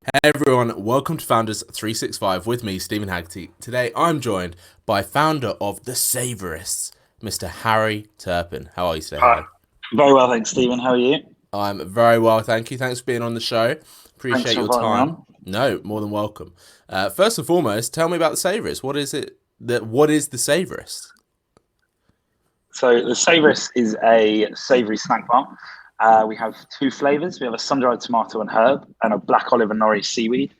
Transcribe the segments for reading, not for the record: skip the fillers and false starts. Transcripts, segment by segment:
Hey everyone, welcome to Founders 365 with me, Stephen Haggerty. Today I'm joined by founder of the Savourists, Mr. Harry Turpin. How are you today, Hi. Harry? Very well, thanks, Stephen. How are you? I'm very well, thank you. Thanks for being on the show. Thanks Appreciate for your inviting me time. on. No, more than welcome. First and foremost, tell me about the Savourists. What is the Savourists? So the Savourists is a savoury snack bar. We have two flavours. We have a sun-dried tomato and herb, and a black olive and nori seaweed.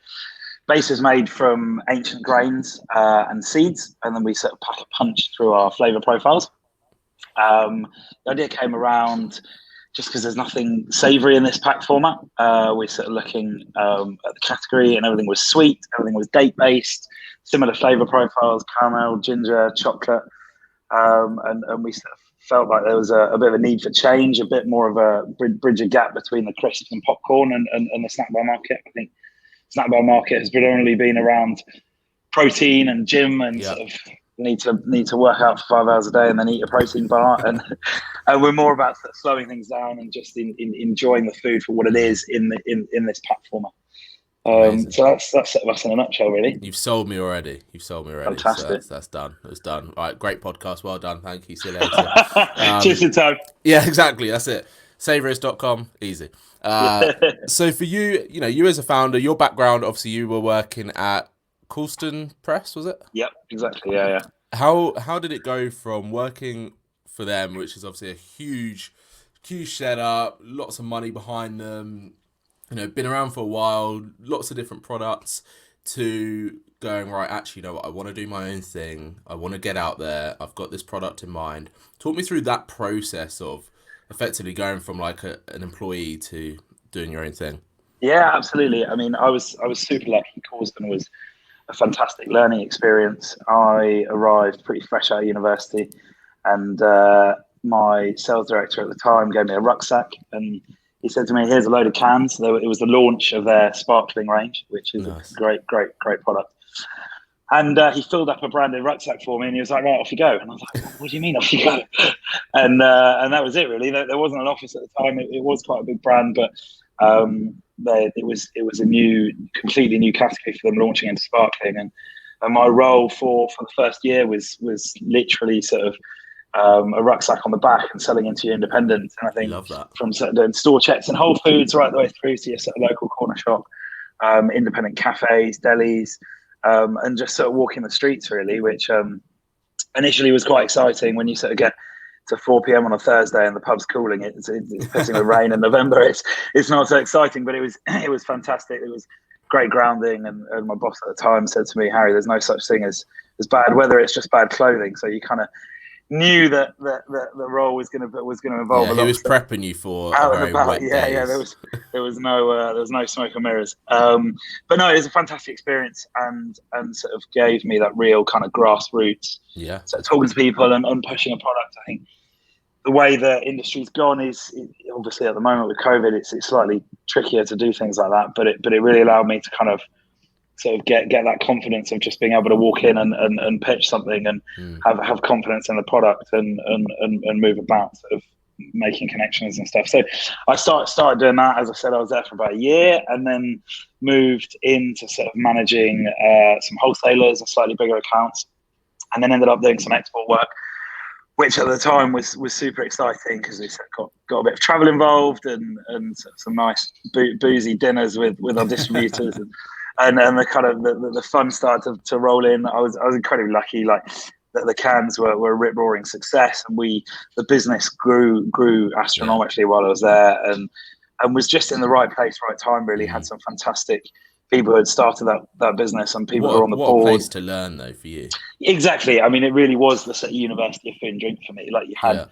Base is made from ancient grains and seeds, and then we sort of pack a punch through our flavour profiles. The idea came around just because there's nothing savoury in this pack format. We're sort of looking at the category, and everything was sweet, everything was date based, similar flavour profiles: caramel, ginger, chocolate, and we sort of felt like there was a bit of a need for change, a bit more of a bridge a gap between the crisps and popcorn and the snack bar market. I think snack bar market has predominantly been around protein and gym and Yeah. sort of need to work out for 5 hours a day and then eat a protein bar, and we're more about sort of slowing things down and just in enjoying the food for what it Mm, is in this pack format. amazing. So that's sort of us in a nutshell, really. You've sold me already. You've sold me already. So Fantastic. that's done. That's done. All right, great podcast. Well done. Thank you. See you later. Cheers Um, to time. Yeah, exactly. That's it. Savourist.com, easy. So for you, you as a founder, your background, obviously, you were working at Cawston Press, was it? Yep, exactly. Yeah, yeah. How did it go from working for them, which is obviously a huge setup, lots of money behind them, been around for a while, lots of different products, to going, right, actually, you know what, I want to do my own thing. I want to get out there. I've got this product in mind. Talk me through that process of effectively going from like an employee to doing your own thing. Yeah, absolutely. I mean, I was super lucky. Causden was a fantastic learning experience. I arrived pretty fresh out of university, and my sales director at the time gave me a rucksack, and he said to me, "Here's a load of cans." It was the launch of their sparkling range, which is a Nice. great product. And he filled up a branded rucksack for me, and he was like, "Right, off you go." And I was like, "What do you mean off you go?" And that was it, really. There wasn't an office at the time. It was quite a big brand, but it was a completely new category for them launching into sparkling, and my role for the first year was literally sort of a rucksack on the back and selling into your independents. And I think Love that. from sort of doing store checks in Whole Foods right the way through to your sort of local corner shop, independent cafes, delis, and just sort of walking the streets, really, which initially was quite exciting when you sort of get to 4 p.m. on a Thursday and the pub's cooling. It's pissing with rain in November. It's not so exciting, but it was fantastic. It was great grounding, and my boss at the time said to me, "Harry, there's no such thing as bad weather. It's just bad clothing." So you kind of knew that the role was going to involve Yeah, a he lot of was sort of prepping you for a out and very about. wet Yeah, yeah. There days. was there was no smoke and mirrors. But no, it was a fantastic experience, and sort of gave me that real kind of grassroots, Yeah. sort of talking to people and pushing a product. I think the way the industry's gone is obviously at the moment with COVID, it's slightly trickier to do things like that. But it really allowed me to kind of sort of get that confidence of just being able to walk in and pitch something and Mm. have confidence in the product and move about, sort of making connections and stuff. So I started doing that. As I said, I was there for about a year, and then moved into sort of managing some wholesalers and slightly bigger accounts, and then ended up doing some export work, which at the time was super exciting because we sort of got a bit of travel involved, and sort of some nice boozy dinners with our distributors, and the kind of the fun started to roll in. I was incredibly lucky, like that the cans were a rip roaring success, and the business grew Yeah. astronomically while I was there, and was just in the right place, right time. Really had Mm. some fantastic people who had started that business, and people who were on the What a board. place to learn though for you. Exactly. I mean, it really was the sort of university of food and drink for me. Like, you had Yeah.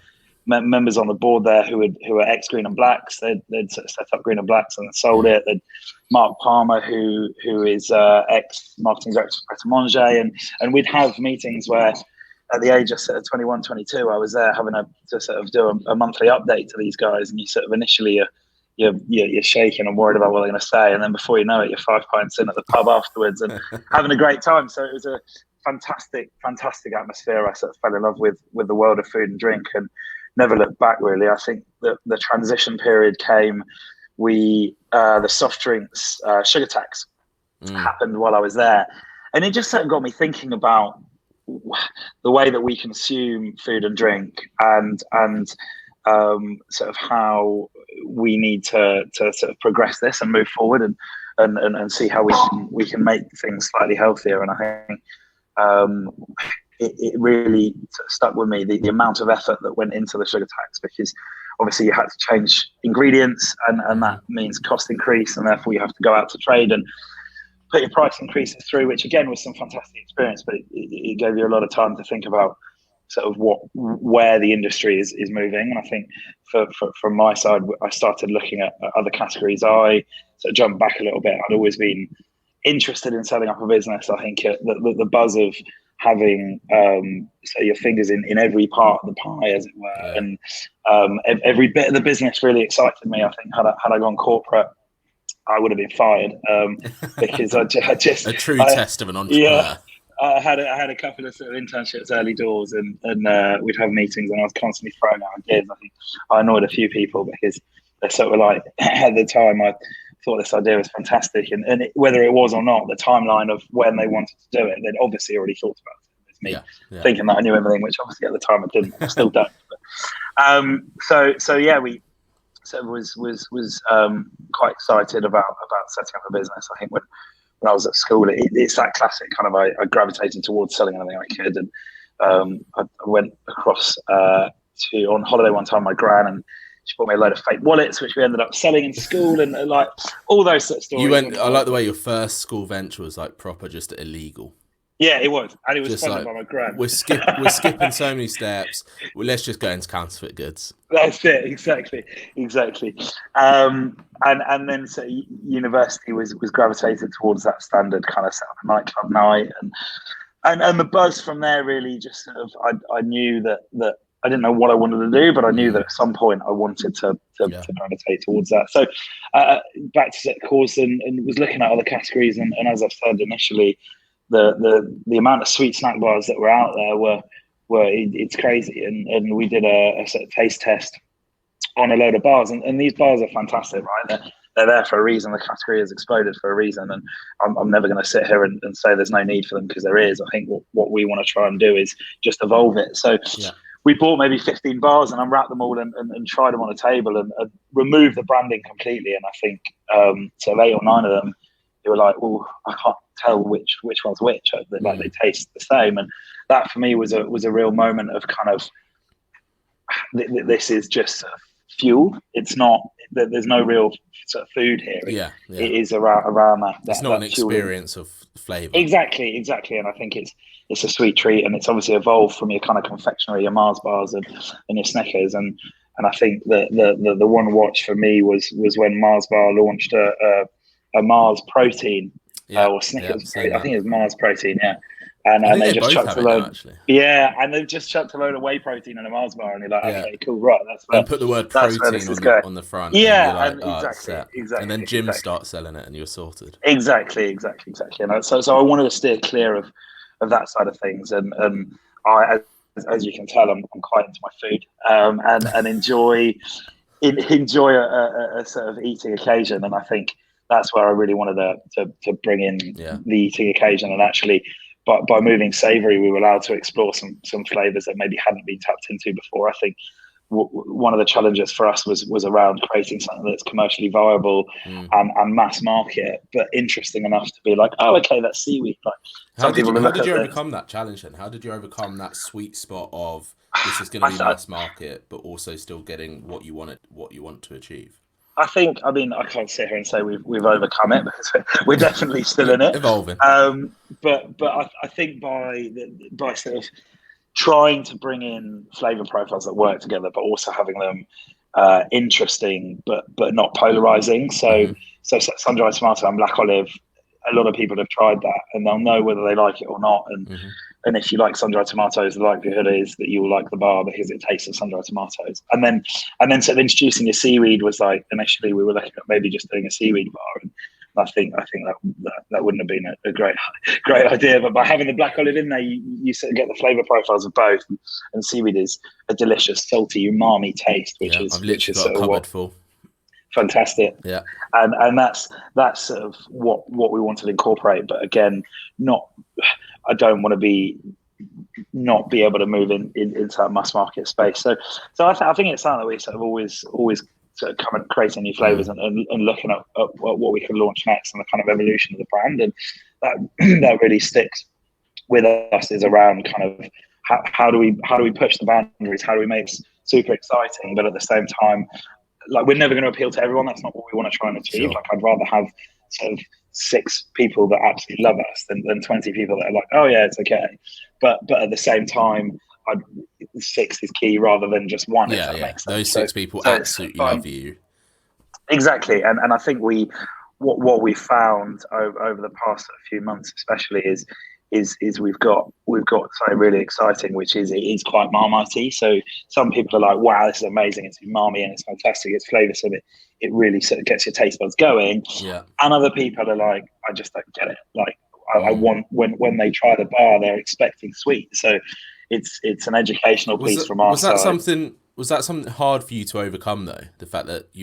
members on the board there who were ex Green and Blacks. They'd sort of set up Green and Blacks and then sold Mm. it. They'd Mark Palmer, who is ex marketing director of Pret a Manger, and we'd have meetings where, at the age of sort of 21, 22, I was there having to sort of do a monthly update to these guys, and you sort of initially you're shaking and worried about what they're going to say, and then before you know it, you're 5 pints in at the pub afterwards and having a great time. So it was a fantastic atmosphere. I sort of fell in love with the world of food and drink, and never looked back, really. I think that the transition period came the soft drinks sugar tax happened while I was there, and it just sort of got me thinking about the way that we consume food and drink, and sort of how we need to sort of progress this and move forward, and see how we can make things slightly healthier. And I think it really stuck with me, the amount of effort that went into the sugar tax, because obviously you had to change ingredients, and that means cost increase, and therefore you have to go out to trade and put your price increases through, which again was some fantastic experience, but it gave you a lot of time to think about sort of where the industry is moving. And I think from my side, I started looking at other categories. I sort of jumped back a little bit. I'd always been interested in setting up a business. I think the buzz of having so your fingers in every part of the pie, as it were, and every bit of the business really excited me. I think had I gone corporate, I would have been fired, because I just a true test of an entrepreneur. Yeah, I had a couple of sort of internships early doors, and we'd have meetings, and I was constantly throwing out ideas. I think I annoyed a few people because they're sort of like, at the time I thought this idea was fantastic, and whether it was or not, the timeline of when they wanted to do it, they'd obviously already thought about it. It's me thinking that I knew everything, which obviously at the time I didn't. I still don't. But, so yeah, we sort of was quite excited about setting up a business. I think when I was at school, it's that classic kind of, I gravitated towards selling anything I could, and I went across on holiday one time, my gran, and she bought me a load of fake wallets, which we ended up selling in school, and like all those sort of stories. I like the way your first school venture was like proper just illegal. Yeah, it was, and it was just funded by my gran. We're skipping so many steps. Well, let's just go into counterfeit goods. That's it, exactly. And then so university was gravitated towards that standard kind of set up a nightclub night, and the buzz from there really just sort of, I knew that I didn't know what I wanted to do, but I knew that at some point I wanted to gravitate towards that. So back to Cawston, and was looking at other categories, and as I've said initially, the amount of sweet snack bars that were out there were it's crazy, and we did a sort of taste test on a load of bars, and these bars are fantastic, right? They're there for a reason. The category has exploded for a reason, and I'm never going to sit here and say there's no need for them, because there is. I think what we want to try and do is just evolve it. So we bought maybe 15 bars and unwrapped them all and tried them on a table and removed the branding completely. And I think so 8 or 9 of them, they were like, well, I can't tell which one's which. Like they taste the same, and that for me was a real moment of kind of, this is just fuel. It's not, there's no real sort of food here. It is around that. It's not an experience of flavour. Exactly. And I think it's a sweet treat, and it's obviously evolved from your kind of confectionery, your Mars bars and your Snickers, and I think the one watch for me was when Mars bar launched a Mars protein or Snickers. I think it was Mars protein, and they just chucked a load. And they've just chucked a load of whey protein in a Mars bar, and you're like, okay, cool, right? And put the word protein on the front. Yeah, and like, exactly. And then Jim starts selling it, and you're sorted. Exactly. And so I wanted to steer clear of that side of things, and I, as you can tell, I'm quite into my food, and enjoy a sort of eating occasion, and I think that's where I really wanted to bring in the eating occasion. And actually, by moving savoury, we were allowed to explore some flavours that maybe hadn't been tapped into before. I think one of the challenges for us was around creating something that's commercially viable and mass market, but interesting enough to be like, oh, okay, that's seaweed. Like, how did you overcome that challenge then? How did you overcome that sweet spot of this is going to be mass market, but also still getting what you want to achieve? I can't sit here and say we've overcome it, because we're definitely still in it, evolving. But I think by sort of trying to bring in flavour profiles that work together, but also having them interesting, but not polarizing. So sun-dried tomato and black olive, a lot of people have tried that, and they'll know whether they like it or not. And if you like sun-dried tomatoes, the likelihood is that you will like the bar because it tastes of sun-dried tomatoes. And then sort of introducing your seaweed was like, initially we were looking at maybe just doing a seaweed bar, and I think that wouldn't have been a great idea. But by having the black olive in there, you sort of get the flavour profiles of both, and seaweed is a delicious, salty, umami taste, which is I've literally got a cupboard full. fantastic. Yeah. And that's sort of what we wanted to incorporate. But again, I don't want to not be able to move into that mass market space. So I think it's something that we sort of always sort of come and creating new flavors and looking at what we can launch next and the kind of evolution of the brand. And that that really sticks with us, is around kind of how do we push the boundaries? How do we make it super exciting, but at the same time, like, we're never going to appeal to everyone. That's not what we want to try and achieve. Sure. Like, I'd rather have sort of 6 people that absolutely love us than 20 people that are like, oh yeah, it's okay. But at the same time, 6 is key rather than just one. Yeah, if that makes sense. Those 6 people absolutely love you. Exactly, and I think what we found over the past few months, especially, is we've got something really exciting, which is, it is quite Marmite-y. So some people are like, wow, this is amazing, it's umami and it's fantastic, it's flavoursome, it really sort of gets your taste buds going. Yeah. And other people are like, I just don't get it. Like, I want, when they try the bar, they're expecting sweet. So it's an educational piece from our side. Was that something hard for you to overcome, though? The fact that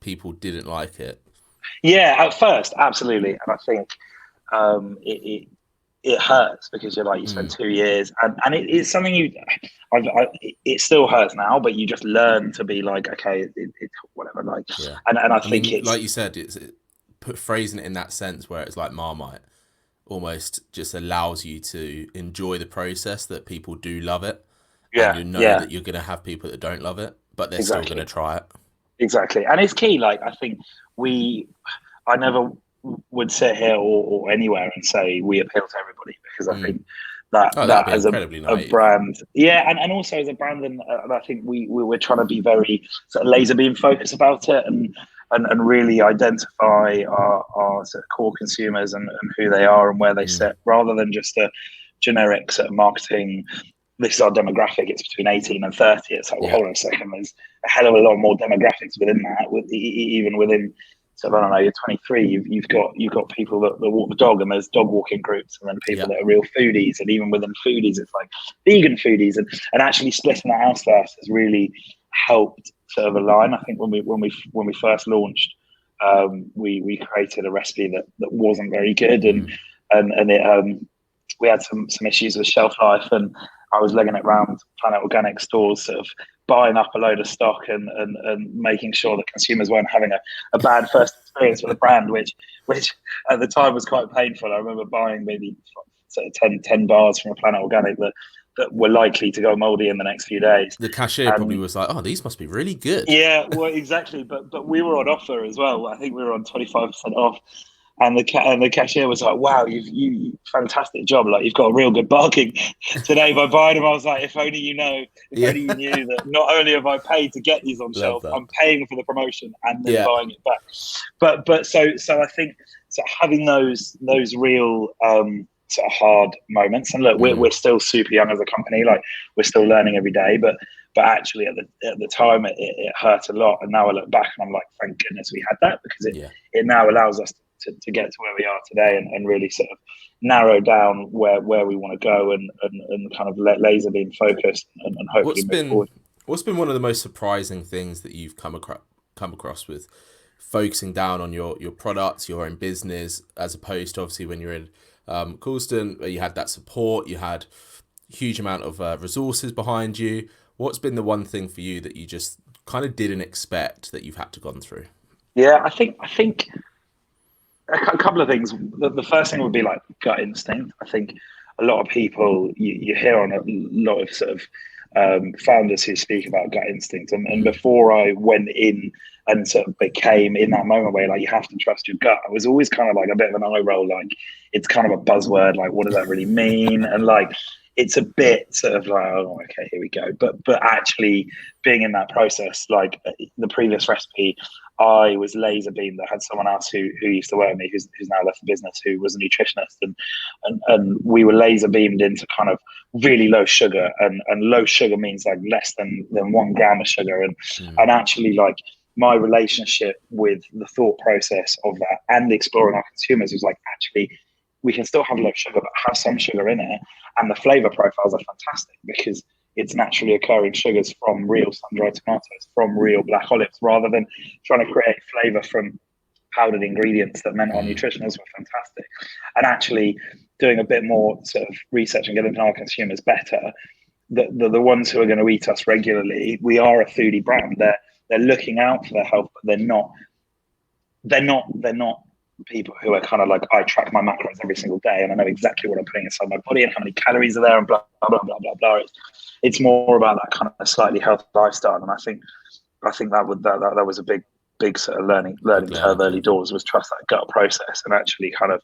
people didn't like it? Yeah, at first, absolutely. And I think it hurts, because you're like, you spend 2 years, and it's something it still hurts now, but you just learn to be like, okay, it's whatever. Like, yeah. And I think it's, like you said, phrasing it in that sense where it's like Marmite almost just allows you to enjoy the process, that people do love it. Yeah, and you know that you're going to have people that don't love it, but they're still going to try it. Exactly. And it's key. Like, I think I never would sit here or anywhere and say we appeal to everybody, because I think that as a brand, and also as a brand, and I think we're trying to be very sort of laser beam focused about it, and really identify our sort of core consumers and who they are and where they sit, rather than just a generic sort of marketing. This is our demographic, it's between 18 and 30. It's like, well, hold on a second, there's a hell of a lot more demographics within that, even within, so I don't know, you're 23, you've got people that walk the dog, and there's dog walking groups, and then people that are real foodies, and even within foodies, it's like vegan foodies, and actually splitting that out for us has really helped sort of align. I think when we first launched, we created a recipe that wasn't very good, and it we had some issues with shelf life, and I was legging it around Planet Organic stores, sort of buying up a load of stock and making sure that consumers weren't having a bad first experience with the brand, which at the time was quite painful. I remember buying maybe sort of 10 bars from a Planet Organic that were likely to go moldy in the next few days. The cashier probably was like, oh, these must be really good. Yeah, well, exactly. But we were on offer as well. I think we were on 25% off. And the cashier was like, wow, you fantastic job. Like, you've got a real good bargain today by buying them. I was like, if only you only you knew that not only have I paid to get these on shelf, I'm paying for the promotion and then buying it back. But so I think, so having those real sort of hard moments, and look, we're still super young as a company. Like, we're still learning every day, but actually at the time it hurt a lot. And now I look back and I'm like, thank goodness we had that, because it now allows us to get to where we are today, and really sort of narrow down where we want to go, and kind of let laser beam focused, and hopefully move forward. What's been one of the most surprising things that you've come across with focusing down on your products, your own business, as opposed to obviously when you're in Cawston, where you had that support, you had a huge amount of resources behind you? What's been the one thing for you that you just kind of didn't expect that you've had to gone through? Yeah, I think a couple of things. The first thing would be like gut instinct. I think a lot of people, you hear on a lot of sort of founders who speak about gut instinct. And before I went in and sort of became in that moment where like, you have to trust your gut, I was always kind of like a bit of an eye roll. Like, it's kind of a buzzword. Like, what does that really mean? And like, it's a bit sort of like, oh, okay, here we go. But actually being in that process, like the previous recipe, I was laser beamed. I had someone else who used to work with me, who's now left the business, who was a nutritionist, and we were laser beamed into kind of really low sugar, and low sugar means like less than 1 gram of sugar, and actually like my relationship with the thought process of that and exploring our consumers was like, actually we can still have low sugar but have some sugar in it, and the flavor profiles are fantastic, because it's naturally occurring sugars from real sun-dried tomatoes, from real black olives, rather than trying to create flavour from powdered ingredients that meant our nutritionals were fantastic. And actually doing a bit more sort of research and getting to know our consumers better, the ones who are going to eat us regularly, we are a foodie brand. They're looking out for their health, but they're not people who are kind of like, I track my macros every single day and I know exactly what I'm putting inside my body and how many calories are there and blah blah blah blah blah. It's more about that kind of slightly healthy lifestyle, and I think that was a big sort of learning curve early doors, was trust that gut process and actually kind of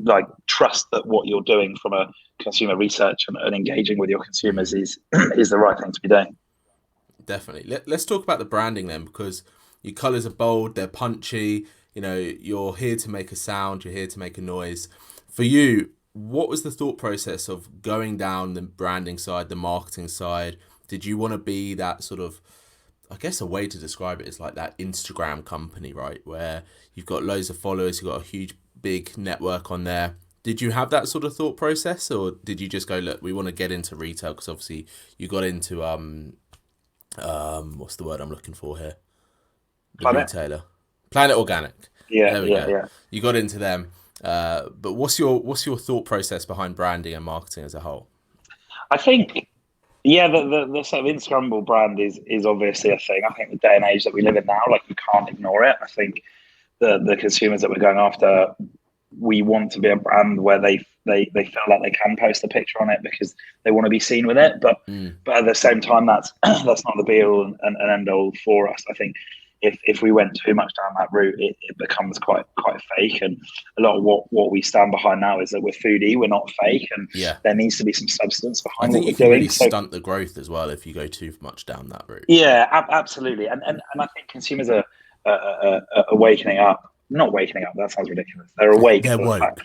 like trust that what you're doing from a consumer research and engaging with your consumers is the right thing to be doing. Definitely. Let's talk about the branding then, because your colours are bold, they're punchy. You know, you're here to make a sound, you're here to make a noise. For you, what was the thought process of going down the branding side, the marketing side? Did you want to be that sort of, I guess a way to describe it is like that Instagram company, right? Where you've got loads of followers, you've got a huge, big network on there. Did you have that sort of thought process, or did you just go, look, we want to get into retail? Because obviously you got into, what's the word I'm looking for here? The retailer. Planet Organic. Yeah, there we go. Yeah. You got into them, but what's your thought process behind branding and marketing as a whole? I think, the sort of Instagrammable brand is obviously a thing. I think the day and age that we live in now, like, you can't ignore it. I think the consumers that we're going after, we want to be a brand where they feel like they can post a picture on it because they want to be seen with it. But at the same time, that's not the be all and end all for us. I think if we went too much down that route, it becomes quite fake. And a lot of what we stand behind now is that we're foodie, we're not fake, and there needs to be some substance behind what we're doing. I think you can really stunt the growth as well if you go too much down that route. Yeah, absolutely. And I think consumers are waking up. Not waking up, that sounds ridiculous. They're awake to the fact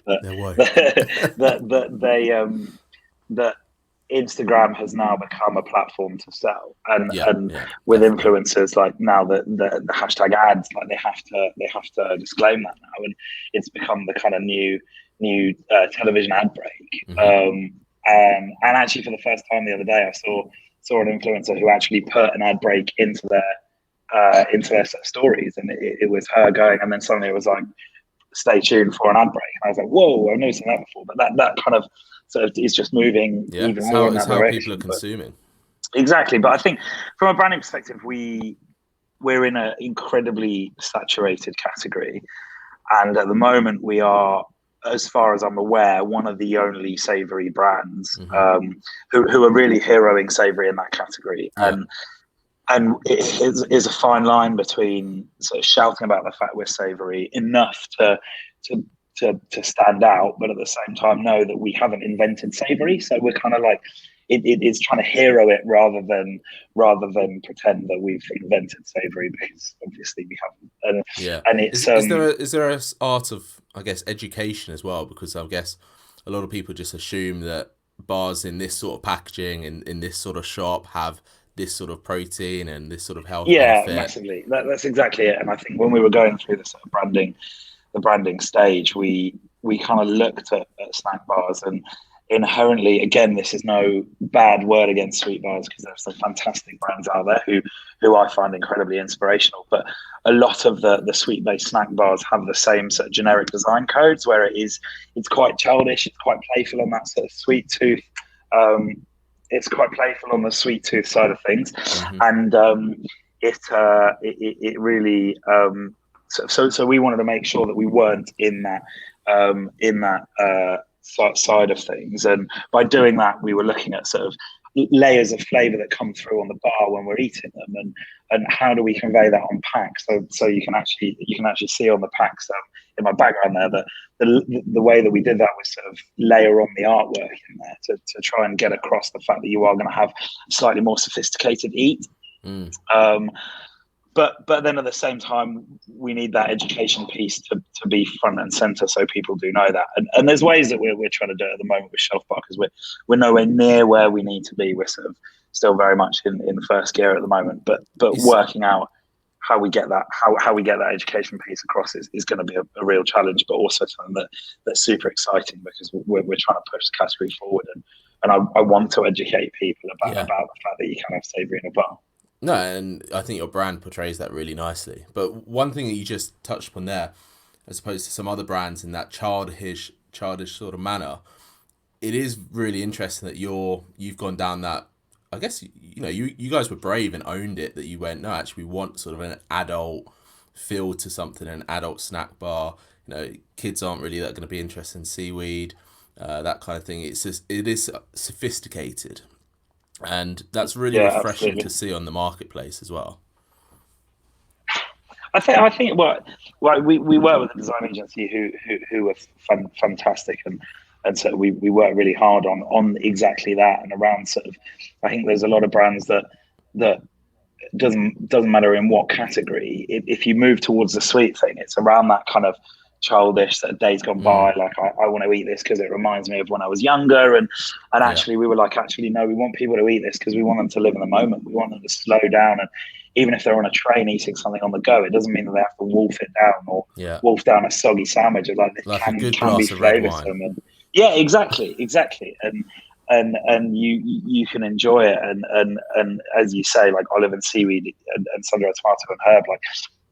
that Instagram has now become a platform to sell, and with influencers, like, now the hashtag ads, like, they have to disclaim that now, and it's become the kind of new television ad break. And actually, for the first time the other day, I saw an influencer who actually put an ad break into their set of stories, and it was her going, and then suddenly it was like, stay tuned for an ad break. And I was like, whoa, I've never seen that before. But that kind of sort of is just moving even more in that direction. How people are consuming. Exactly. But I think from a branding perspective, we're in an incredibly saturated category. And at the moment, we are, as far as I'm aware, one of the only savoury brands who are really heroing savoury in that category. And it is a fine line between sort of shouting about the fact we're savoury enough to stand out, but at the same time know that we haven't invented savoury. So we're kind of like, it is trying to hero it rather than pretend that we've invented savoury, because obviously we haven't. And it's is there a art of, I guess, education as well? Because I guess a lot of people just assume that bars in this sort of packaging and in this sort of shop have this sort of protein and this sort of health benefit. Massively. That's exactly it. And I think when we were going through the sort of branding stage, we kind of looked at snack bars, and inherently, again, this is no bad word against sweet bars, because there's some fantastic brands out there who I find incredibly inspirational. But a lot of the sweet-based snack bars have the same sort of generic design codes, where it's quite childish, it's quite playful on that sort of sweet tooth. It's quite playful on the sweet tooth side of things, and it really. So we wanted to make sure that we weren't in that side of things, and by doing that, we were looking at sort of layers of flavour that come through on the bar when we're eating them, and how do we convey that on packs? So you can actually see on the packs in my background there that the way that we did that was sort of layer on the artwork in there to try and get across the fact that you are going to have a slightly more sophisticated eat. But then at the same time, we need that education piece to be front and center, so people do know that. And there's ways that we're trying to do it at the moment with Shelf Bar, because we're nowhere near where we need to be. We're sort of still very much in the first gear at the moment. But working out how we get that education piece across is going to be a real challenge, but also something that's super exciting, because we're trying to push the category forward I want to educate people about Yeah. the fact that you can have savoury in a bar. No, and I think your brand portrays that really nicely. But one thing that you just touched upon there, as opposed to some other brands in that childish sort of manner, it is really interesting that you've gone down that. I guess you guys were brave and owned it. That you went, no, actually we want sort of an adult feel to something, an adult snack bar. Kids aren't really that going to be interested in seaweed, that kind of thing. It is sophisticated, and that's really Yeah, refreshing absolutely. to see on the marketplace as well. I think we work with a design agency who are fantastic, and so we work really hard on exactly that and around sort of. I think there's a lot of brands that doesn't matter in what category. If you move towards the sweet thing, it's around that kind of childish that days gone Mm, by. Like I want to eat this because it reminds me of when I was younger, and yeah, actually we were like, actually no, we want people to eat this because we want them to live in the moment. We want them to slow down, and even if they're on a train eating something on the go, it doesn't mean that they have to wolf it down or yeah, wolf down a soggy sandwich. Like this like a good can be glass of red wine. flavoursome, and yeah, exactly, and you can enjoy it, and as you say, like olive and seaweed and sun-dried tomato and herb, like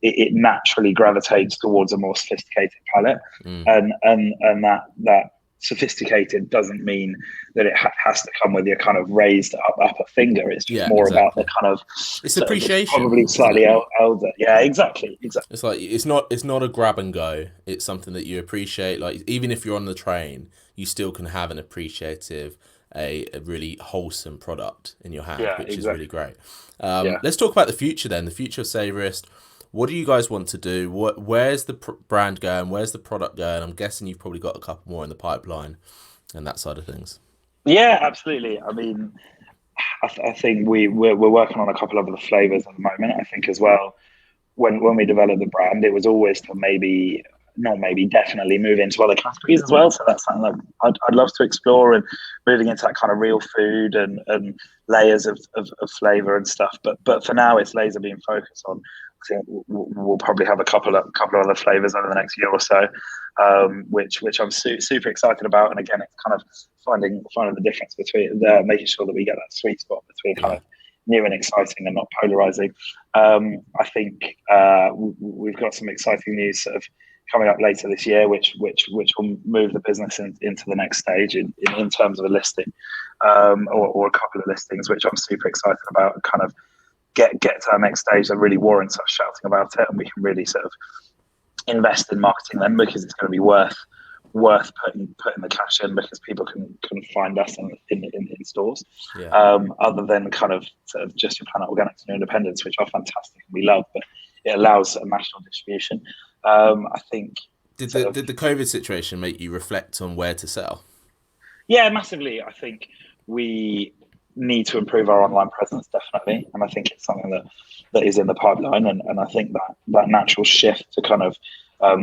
it naturally gravitates towards a more sophisticated palate, Mm. and that sophisticated doesn't mean that it has to come with your kind of raised upper finger. It's just Yeah, more about the exactly. kind of It's sort of appreciation, probably isn't it? slightly elder. Yeah, exactly. It's like it's not a grab and go. It's something that you appreciate. Like even if you're on the train, you still can have an appreciative, a really wholesome product in your hand, Yeah, which is really exactly. great. Yeah. Let's talk about the future then. The future of Savourist. What do you guys want to do? Where's the brand going? Where's the product going? I'm guessing you've probably got a couple more in the pipeline and that side of things. Yeah, absolutely. I mean, I think we're working on a couple of other flavors at the moment. I think as well, when we developed the brand, it was always to maybe not maybe definitely move into other categories as well. So that's something that I'd love to explore, and moving into that kind of real food and layers of flavor and stuff. But for now, it's laser being focused on. I think we'll probably have a couple of other flavors over the next year or so, which I'm super excited about. And again, it's kind of finding the difference between making sure that we get that sweet spot between kind Yeah. of new and exciting and not polarizing. I think we've got some exciting news sort of coming up later this year, which will move the business into the next stage in terms of a listing, or a couple of listings, which I'm super excited about. Kind of get to our next stage that really warrants us shouting about it, and we can really sort of invest in marketing then, because it's going to be worth putting the cash in, because people can find us in stores, Yeah. other than kind of sort of just your Planet Organics and your independents, which are fantastic and we love, but it allows a national distribution. I think Did sort the of did the COVID situation make you reflect on where to sell? yeah, massively. I think we need to improve our online presence, definitely, and I think it's something that is in the pipeline, and I think that natural shift to kind of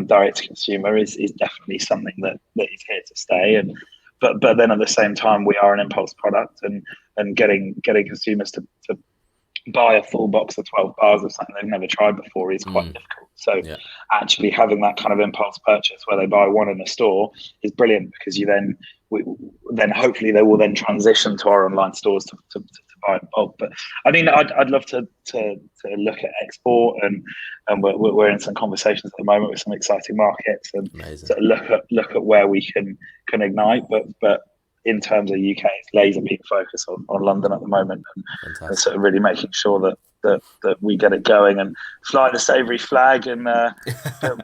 direct to consumer is definitely something that is here to stay. And but then at the same time, we are an impulse product, and getting consumers to buy a full box of 12 bars of something they've never tried before is quite Mm, difficult. So yeah. actually having that kind of impulse purchase where they buy one in a store is brilliant, because then hopefully they will then transition to our online stores to buy in bulk. But I mean, I'd love to look at export, and we're in some conversations at the moment with some exciting markets, and Amazing. to look at where we can ignite. But in terms of UK, it's laser being focused on London at the moment, and Fantastic. sort of really making sure that we get it going and fly the savoury flag, and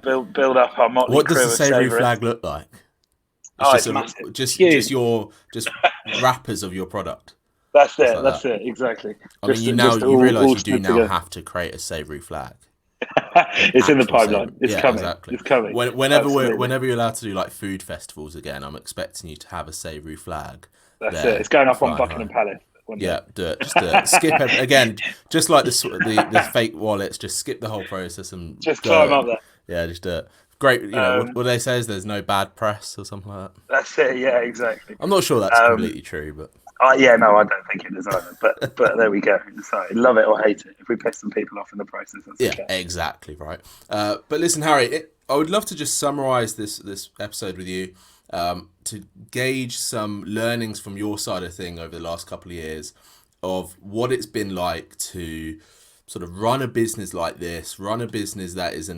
build up our motley What does the crew of savoury savourists. flag look like? It's Oh, just it's massive. It's just huge. your just wrappers of your product, That's just it. like That's that. it. Exactly. I mean, Just you realize all you do snipped now together. have to create a savoury flag, an It's in the actual pipeline. savoury. It's Yeah, coming. exactly. It's coming. Absolutely. Whenever you're allowed to do like food festivals again, I'm expecting you to have a savoury flag That's it. there It's going up on flying high. Buckingham Palace one day. Yeah, do it. Just do it. Skip again, just like the fake wallets. Just skip the whole process and Just climb go. up there. Yeah, just do it. Great. Um, What they say is there's no bad press or something like that. that's it. Yeah, exactly. I'm not sure that's Um, completely true, but yeah, no, I don't think it is either. But there we go. So love it or hate it. If we piss some people off in the process, that's yeah, okay. exactly right. But listen, Harry, I would love to just summarize this episode with you, to gauge some learnings from your side of thing over the last couple of years of what it's been like to sort of run a business like this, run a business that is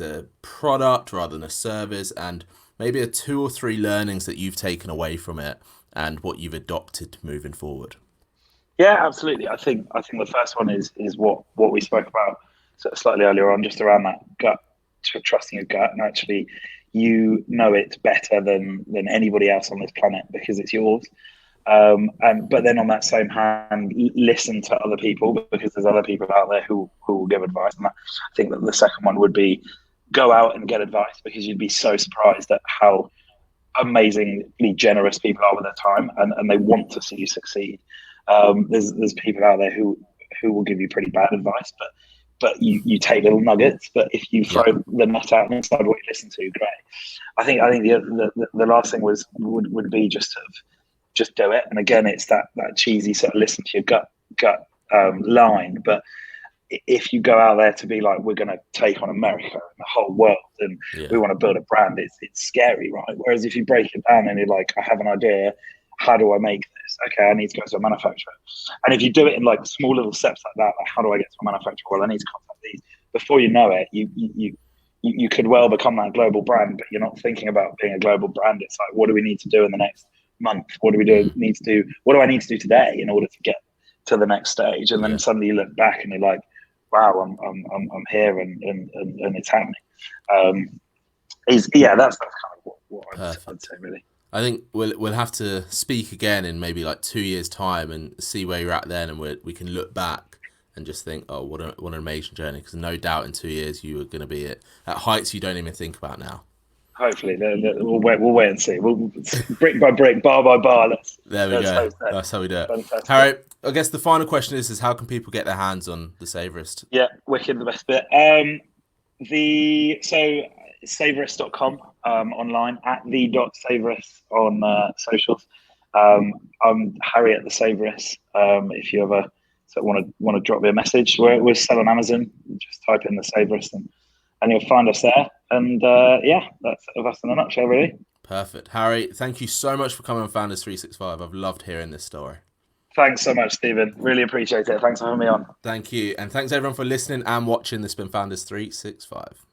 a product rather than a service, and maybe a two or three learnings that you've taken away from it and what you've adopted moving forward. Yeah, absolutely. I think the first one is what we spoke about sort of slightly earlier on, just around that gut, trusting your gut, and actually you know it better than anybody else on this planet because it's yours. And but then on that same hand, listen to other people because there's other people out there who will give advice. And I think that the second one would be go out and get advice because you'd be so surprised at how amazingly generous people are with their time and they want to see you succeed. There's people out there who will give you pretty bad advice, but you take little nuggets. But if you throw the net out and decide what you listen to, great. I think the last thing would be just do it. And again, it's that cheesy sort of listen to your gut line. But if you go out there to be like, we're going to take on America and the whole world, and we want to build a brand, it's scary, right? Whereas if you break it down and you're like, I have an idea, how do I make this? Okay, I need to go to a manufacturer. And if you do it in like small little steps like that, like how do I get to a manufacturer? Well, I need to contact these. Before you know it, you could well become that global brand, but you're not thinking about being a global brand. It's like, what do we need to do in the next month? What do we need to do? What do I need to do today in order to get to the next stage? And then suddenly you look back and you're like, wow, I'm here and it's happening. That's kind of what I'd say really. I think we'll have to speak again in maybe like 2 years' time and see where you're at then, and we can look back and just think, oh, what an amazing journey. Because no doubt in 2 years you are going to be at heights you don't even think about now. Hopefully, we'll wait and see. We'll brick by brick, bar by bar. There we go. That's how we do it. Fantastic. Harry, I guess the final question is how can people get their hands on the Savourist? Yeah, wicked, the best bit. Savourist.com online, at the.savourist on socials. I'm Harry at the Savourist. If you ever want to drop me a message, we're still on Amazon. Just type in the Savourist and you'll find us there. And that's us in a nutshell, really. Perfect. Harry, thank you so much for coming on Founders 365. I've loved hearing this story. Thanks so much, Stephen. Really appreciate it. Thanks for having me on. Thank you. And thanks everyone for listening and watching. This has been Founders 365.